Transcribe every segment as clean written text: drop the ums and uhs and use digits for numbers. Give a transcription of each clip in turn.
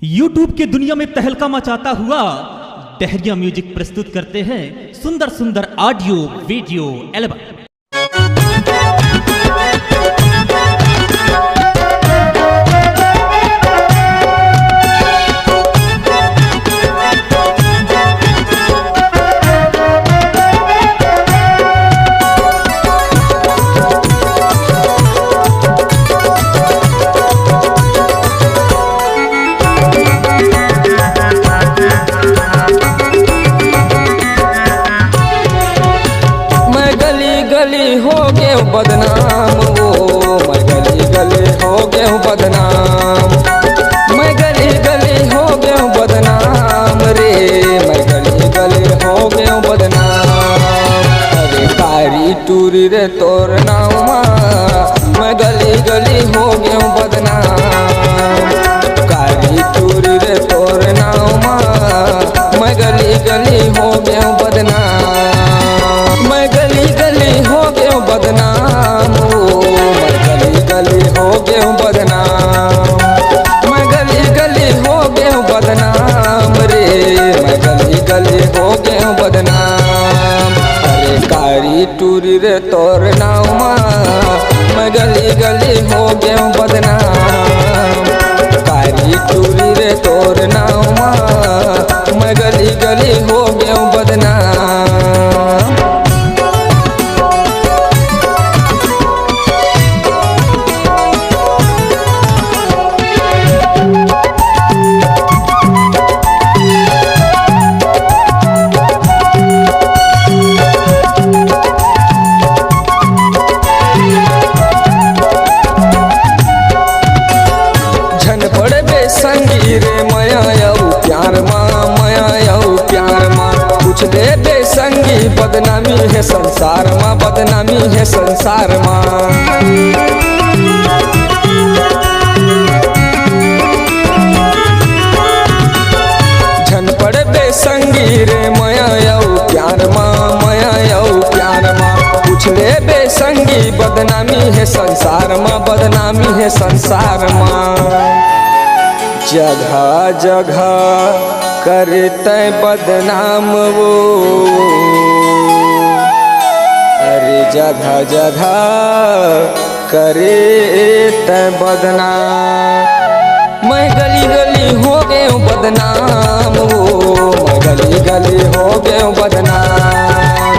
YouTube की दुनिया में तहलका मचाता हुआ डहरिया म्यूजिक प्रस्तुत करते हैं सुंदर सुंदर ऑडियो वीडियो एल्बम। गली हो गए बदनाम वो मैं गली गली हो गए बदनाम, मैं गली गली हो गए बदनाम रे, मैं गली गली हो गए बदनाम। अरे कारी टूरी रे तोर नामा मैं गली गली हो गए बदनाम, कारी टूरी रे तोर नामा मैं गली गली हो गए बदनाम, मैं गली गली हो गए बदनाम मैं गली गली हो गए बदनाम, मैं गली गली हो गए बदनाम रे, मैं गली गली हो गए बदनाम। अरे कारी टूरी रे तोर नामा मैं गली गली हो गए बदनाम, कारी टूरी रे तोर नामा मैं गली गली हो गए बदनाम। संगी रे मया आऊ प्यार माँ, मया आऊ प्यार माँ कुछ दे दे संगी, बदनामी है संसार माँ, बदनामी है संसार माँ। झन पड़े बे संगी रे मया आऊ प्यार माँ, मया आऊ प्यार माँ कुछ ले बे संगी, बदनामी है संसार माँ, बदनामी है संसार माँ। जगह जगह करते बदनाम वो, अरे जगह जगह करते बदनाम, मैं गली गली हो गए बदनाम वो, मैं गली गली हो गए बदनाम,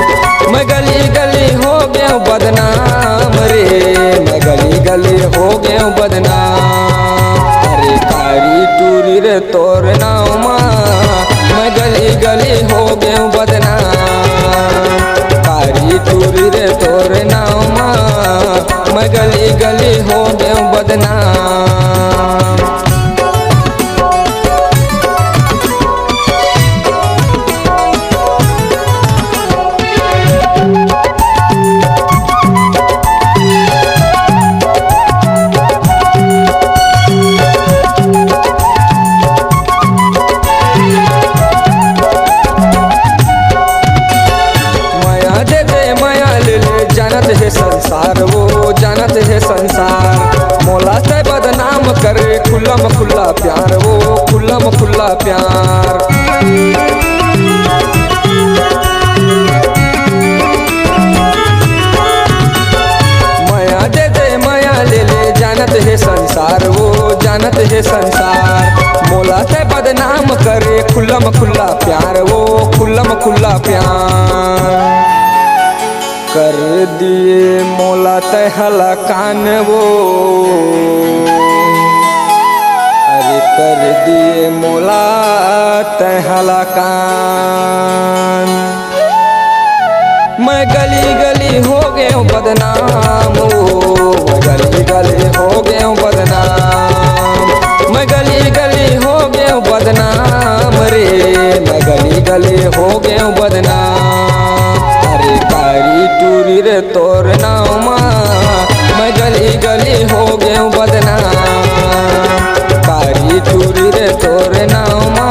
मैं गली गली हो गए बदनाम रे, मैं गली गली हो गए बदनाम। कारी टूरी रे तोर नामा मैं गली गली हो गए बदनाम, कारी टूरी रे तोर नामा मैं गली गली हो गए बदनाम। जानत है संसार वो, जानत है संसार मौला से बदनाम करे, खुल्लम खुल्ला प्यार वो, खुल्लम खुल्ला प्यार। माया दे दे माया ले ले, जानत है संसार वो, जानत है संसार मौला से बदनाम करे, खुल्लम खुल्ला प्यार वो, खुल्लम खुल्ला प्यार। कर दिए मौला तहला कान वो, अरे कर दिए मौला तहला कान, मैं गली गली हो गए बदनाम वो, मैं गली गली हो गए बदनाम, मैं गली गली हो गए बदनाम रे, मैं गली गली हो गए बदनाम। अरे कारी टूरी रे तोर नामा मैं गली गली हो गए बदनाम, कारी टूरी रे तोर नामा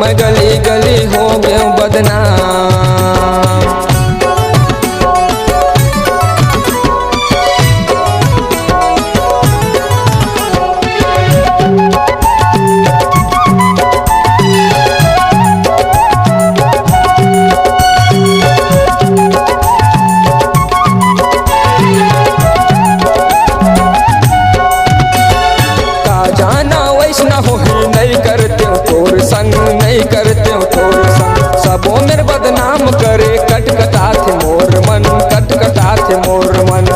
मैं गली गली हो गए बदनाम। वैष्णा हो ही नहीं करते हो तोर संग, नहीं करते हो तोर संग। सबो मेरे बदनाम करे, कटकटा थे मोर मन, कटकटा थे मोर मन।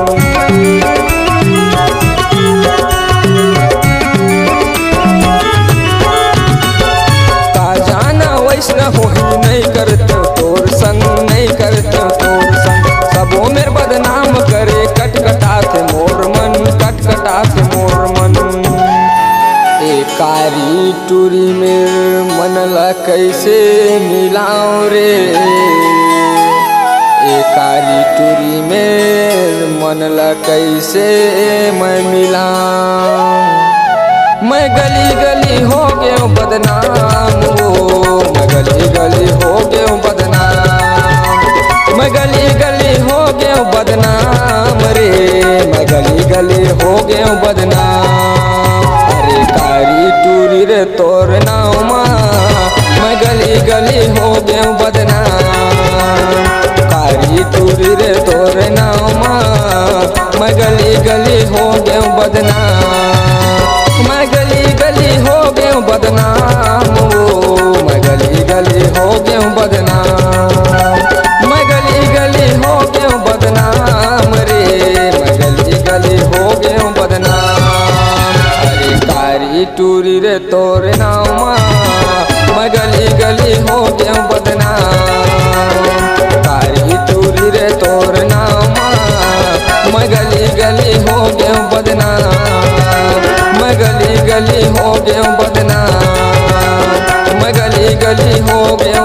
का जाना वैष्णा हो ही नहीं करते हो तोर संग, नहीं करते हो तोर संग। सबो मेरे बदनाम करे, कटकटा थे मोर मन, कटकटा थे मोर मन। कारी टूरी में मन ला कैसे मिलाऊं रे, कारी टूरी में मन ला कैसे मैं मिलाऊं। मैं गली गली हो गया हूँ बदनाम, वो मैं गली गली हो गया हूँ बदनाम। मैं गली गली हो गया हूँ बदनाम रे, मैं गली गली हो गया हूँ बदनाम। कारी टूरी रे तोर नाव माँ, मैं गली गली हो गया हूँ बदनाम। कारी टूरी रे तोर नाव माँ, मैं गली गली हो गया हूँ बदनाम। मैं गली गली हो गया हूँ बदनाम, वो मैं गली गली हो गया हूँ बदनाम। मैं गली गली हो गया हूँ बदनाम रे, मैं गली गली हो गया हूँ बदनाम। कारी टूरी रे तोर नाव माँ, मैं गली गली हो गया हूँ बदनाम। कारी टूरी रे तोर नाव माँ, मैं गली गली हो गया हूँ बदनाम। मैं गली गली हो गया हूँ बदनाम, मैं गली गली हो गया